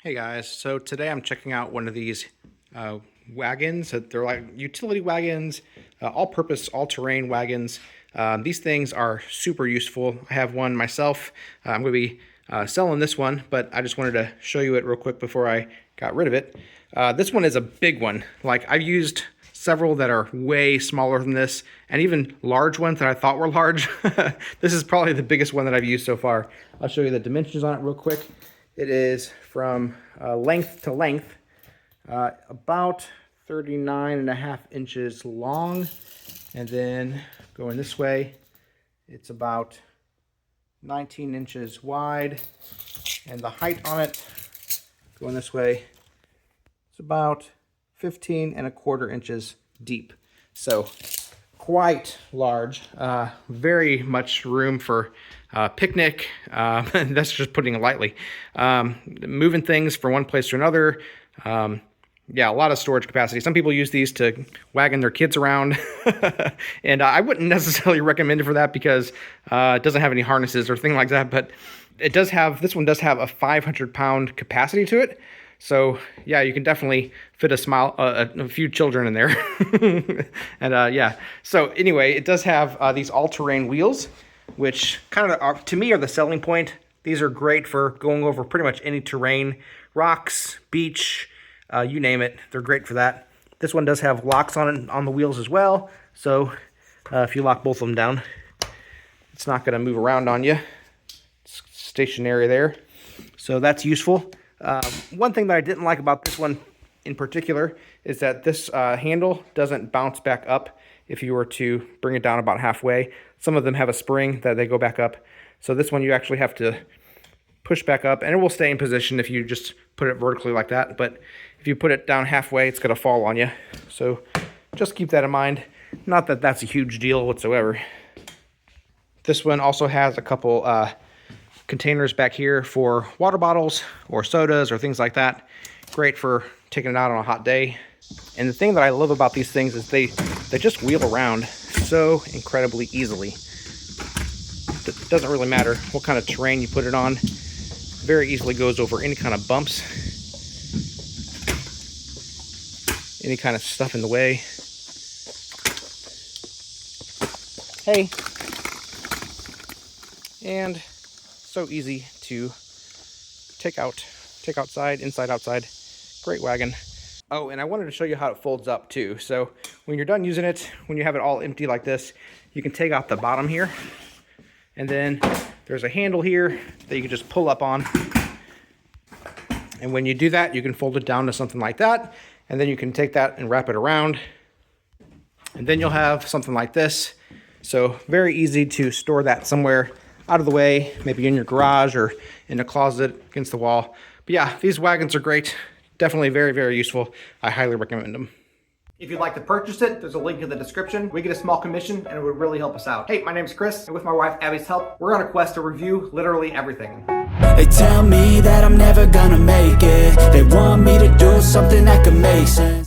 Hey guys, so today I'm checking out one of these wagons. They're like utility wagons, all-purpose, all-terrain wagons. These things are super useful. I have one myself. I'm going to be selling this one, but I just wanted to show you it real quick before I got rid of it. This one is a big one. Like, I've used several that are way smaller than this, and even large ones that I thought were large. This is probably the biggest one that I've used so far. I'll show you the dimensions on it real quick. It is from length to length, about 39.5 inches long, and then going this way, it's about 19 inches wide, and the height on it, going this way, it's about 15.25 inches deep. So quite large, very much room for picnic. That's just putting it lightly. Moving things from one place to another. Yeah, a lot of storage capacity. Some people use these to wagon their kids around, and I wouldn't necessarily recommend it for that because it doesn't have any harnesses or thing like that. But it does have, this one does have a 500-pound capacity to it. So yeah, you can definitely fit a few children in there. And yeah, so anyway, it does have these all-terrain wheels, which kind of are, to me, are the selling point. These are great for going over pretty much any terrain, rocks, beach, you name it. They're great for that. This one does have locks on it, on the wheels as well. So if you lock both of them down, it's not going to move around on you. It's stationary there. So that's useful. One thing that I didn't like about this one in particular is that this handle doesn't bounce back up if you were to bring it down about halfway. Some of them have a spring that they go back up. So this one you actually have to push back up, and it will stay in position if you just put it vertically like that. But if you put it down halfway, it's going to fall on you. So just keep that in mind. Not that that's a huge deal whatsoever. This one also has a couple containers back here for water bottles or sodas or things like that. Great for taking it out on a hot day. And the thing that I love about these things is they just wheel around so incredibly easily. It doesn't really matter what kind of terrain you put it on. Very easily goes over any kind of bumps, any kind of stuff in the way. Hey. And so easy to take outside, inside, outside. Great wagon. Oh, and I wanted to show you how it folds up too. So when you're done using it, when you have it all empty like this, you can take out the bottom here, and then there's a handle here that you can just pull up on. And when you do that, you can fold it down to something like that, and then you can take that and wrap it around, and then you'll have something like this. So very easy to store that somewhere out of the way, maybe in your garage or in a closet against the wall. But yeah, these wagons are great. Definitely very, very useful. I highly recommend them. If you'd like to purchase it, there's a link in the description. We get a small commission and it would really help us out. Hey, my name's Chris, and with my wife Abby's help, we're on a quest to review literally everything. They tell me that I'm never gonna make it. They want me to do something that could make sense.